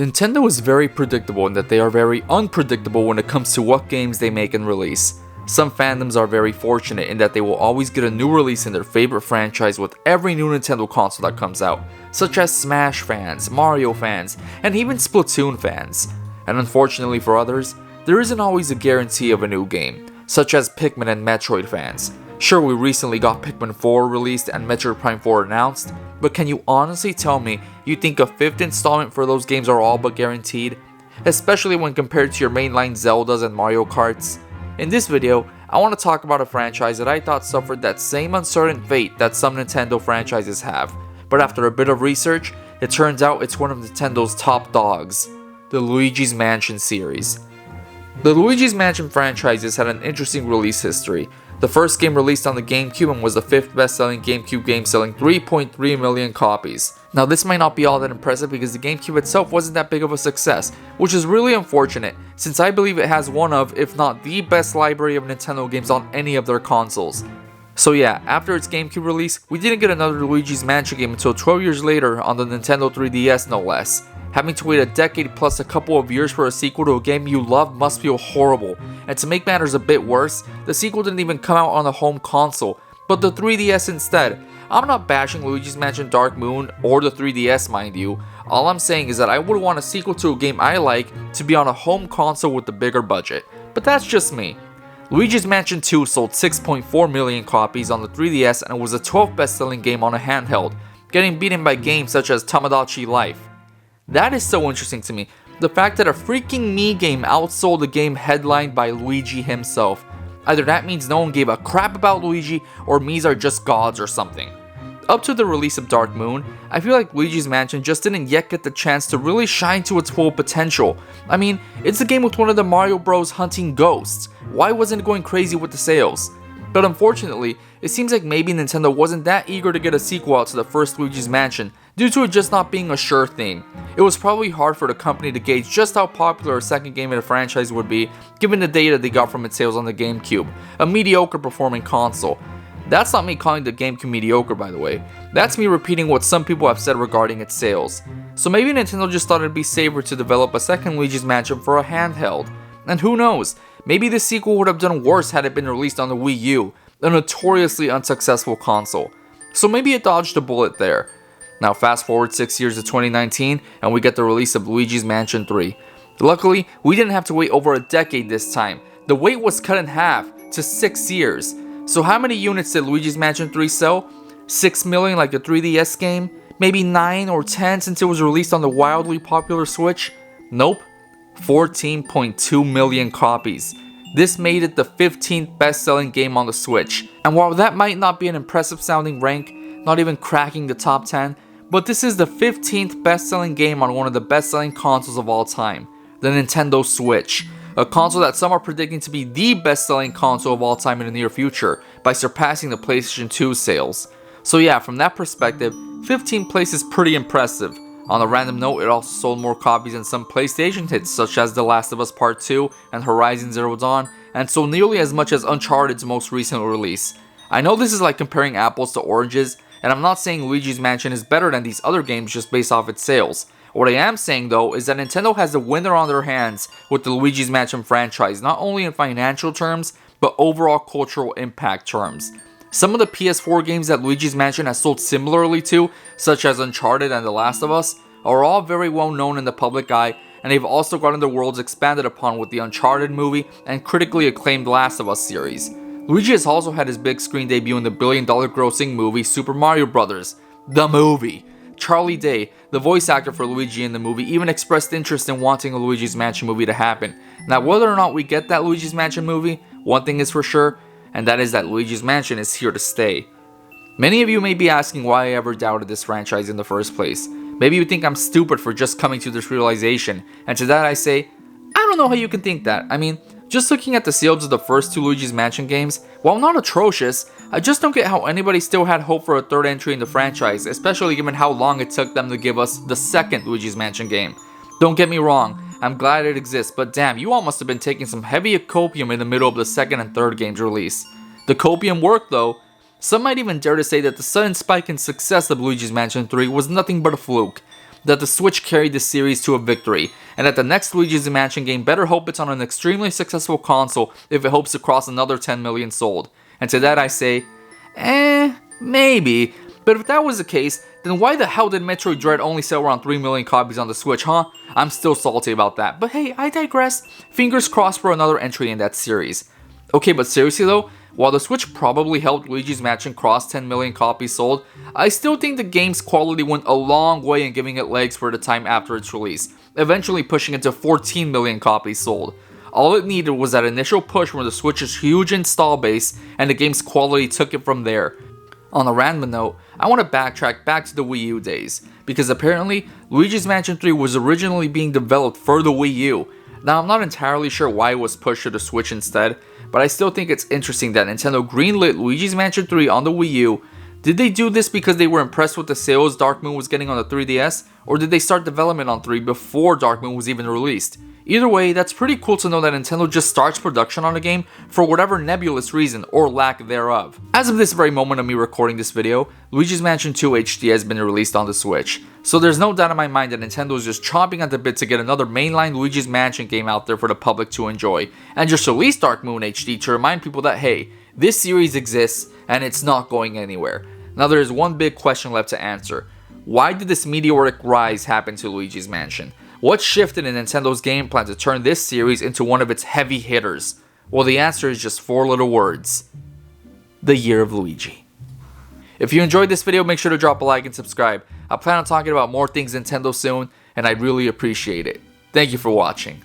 Nintendo is very predictable in that they are very unpredictable when it comes to what games they make and release. Some fandoms are very fortunate in that they will always get a new release in their favorite franchise with every new Nintendo console that comes out, such as Smash fans, Mario fans, and even Splatoon fans. And unfortunately for others, there isn't always a guarantee of a new game, such as Pikmin and Metroid fans. Sure, we recently got Pikmin 4 released and Metroid Prime 4 announced, but can you honestly tell me you think a 5th installment for those games are all but guaranteed? Especially when compared to your mainline Zeldas and Mario Karts? In this video, I want to talk about a franchise that I thought suffered that same uncertain fate that some Nintendo franchises have, but after a bit of research, it turns out it's one of Nintendo's top dogs, the Luigi's Mansion series. The Luigi's Mansion franchises had an interesting release history. The first game released on the GameCube and was the 5th best-selling GameCube game, selling 3.3 million copies. Now this might not be all that impressive because the GameCube itself wasn't that big of a success, which is really unfortunate since I believe it has one of, if not the best library of Nintendo games on any of their consoles. So yeah, after its GameCube release, we didn't get another Luigi's Mansion game until 12 years later on the Nintendo 3DS no less. Having to wait a decade plus a couple of years for a sequel to a game you love must feel horrible, and to make matters a bit worse, the sequel didn't even come out on the home console, but the 3DS instead. I'm not bashing Luigi's Mansion Dark Moon, or the 3DS mind you, all I'm saying is that I would want a sequel to a game I like to be on a home console with a bigger budget, but that's just me. Luigi's Mansion 2 sold 6.4 million copies on the 3DS and was the 12th best-selling game on a handheld, getting beaten by games such as Tamagotchi Life. That is so interesting to me, the fact that a freaking Mii game outsold a game headlined by Luigi himself. Either that means no one gave a crap about Luigi, or Miis are just gods or something. Up to the release of Dark Moon, I feel like Luigi's Mansion just didn't yet get the chance to really shine to its full potential. I mean, it's a game with one of the Mario Bros hunting ghosts. Why wasn't it going crazy with the sales? But unfortunately, it seems like maybe Nintendo wasn't that eager to get a sequel out to the first Luigi's Mansion due to it just not being a sure thing. It was probably hard for the company to gauge just how popular a second game in the franchise would be given the data they got from its sales on the GameCube, a mediocre performing console. That's not me calling the GameCube mediocre, by the way. That's me repeating what some people have said regarding its sales. So maybe Nintendo just thought it'd be safer to develop a second Luigi's Mansion for a handheld. And who knows, maybe the sequel would have done worse had it been released on the Wii U, a notoriously unsuccessful console. So maybe it dodged a bullet there. Now fast forward 6 years to 2019 and we get the release of Luigi's Mansion 3. Luckily, we didn't have to wait over a decade this time. The wait was cut in half to 6 years. So how many units did Luigi's Mansion 3 sell? 6 million like the 3DS game? Maybe 9 or 10 since it was released on the wildly popular Switch? Nope, 14.2 million copies. This made it the 15th best-selling game on the Switch. And while that might not be an impressive sounding rank, not even cracking the top 10, but this is the 15th best-selling game on one of the best-selling consoles of all time, the Nintendo Switch. A console that some are predicting to be the best-selling console of all time in the near future by surpassing the PlayStation 2 sales. So yeah, from that perspective, 15th place is pretty impressive. On a random note, it also sold more copies than some PlayStation hits such as The Last of Us Part 2 and Horizon Zero Dawn, and sold nearly as much as Uncharted's most recent release. I know this is like comparing apples to oranges, and I'm not saying Luigi's Mansion is better than these other games just based off its sales. What I am saying though is that Nintendo has the winner on their hands with the Luigi's Mansion franchise, not only in financial terms, but overall cultural impact terms. Some of the PS4 games that Luigi's Mansion has sold similarly to, such as Uncharted and The Last of Us, are all very well known in the public eye, and they've also gotten their worlds expanded upon with the Uncharted movie and critically acclaimed Last of Us series. Luigi has also had his big screen debut in the billion-dollar grossing movie Super Mario Bros. The movie. Charlie Day, the voice actor for Luigi in the movie, even expressed interest in wanting a Luigi's Mansion movie to happen. Now, whether or not we get that Luigi's Mansion movie, one thing is for sure, and that is that Luigi's Mansion is here to stay. Many of you may be asking why I ever doubted this franchise in the first place. Maybe you think I'm stupid for just coming to this realization, and to that I say, I don't know how you can think that. I mean, just looking at the sales of the first two Luigi's Mansion games, while not atrocious, I just don't get how anybody still had hope for a third entry in the franchise, especially given how long it took them to give us the second Luigi's Mansion game. Don't get me wrong, I'm glad it exists, but damn, you all must have been taking some heavy copium in the middle of the second and third game's release. The copium worked though. Some might even dare to say that the sudden spike in success of Luigi's Mansion 3 was nothing but a fluke. that the Switch carried this series to a victory, and that the next Luigi's Mansion game better hope it's on an extremely successful console if it hopes to cross another 10 million sold. And to that I say, maybe. But if that was the case, then why the hell did Metroid Dread only sell around 3 million copies on the Switch, huh? I'm still salty about that. But hey, I digress. Fingers crossed for another entry in that series. Okay, but seriously though, while the Switch probably helped Luigi's Mansion cross 10 million copies sold, I still think the game's quality went a long way in giving it legs for the time after its release, eventually pushing it to 14 million copies sold. All it needed was that initial push from the Switch's huge install base, and the game's quality took it from there. On a random note, I want to backtrack back to the Wii U days, because apparently Luigi's Mansion 3 was originally being developed for the Wii U. Now I'm not entirely sure why it was pushed to the Switch instead, but I still think it's interesting that Nintendo greenlit Luigi's Mansion 3 on the Wii U. Did they do this because they were impressed with the sales Dark Moon was getting on the 3DS, or did they start development on 3 before Dark Moon was even released? Either way, that's pretty cool to know that Nintendo just starts production on a game for whatever nebulous reason or lack thereof. As of this very moment of me recording this video, Luigi's Mansion 2 HD has been released on the Switch, so there's no doubt in my mind that Nintendo is just chomping at the bit to get another mainline Luigi's Mansion game out there for the public to enjoy, and just release Dark Moon HD to remind people that hey, this series exists and it's not going anywhere. Now there is one big question left to answer. Why did this meteoric rise happen to Luigi's Mansion? What shifted in Nintendo's game plan to turn this series into one of its heavy hitters? Well, the answer is just 4 little words. The Year of Luigi. If you enjoyed this video, make sure to drop a like and subscribe. I plan on talking about more things Nintendo soon, and I really appreciate it. Thank you for watching.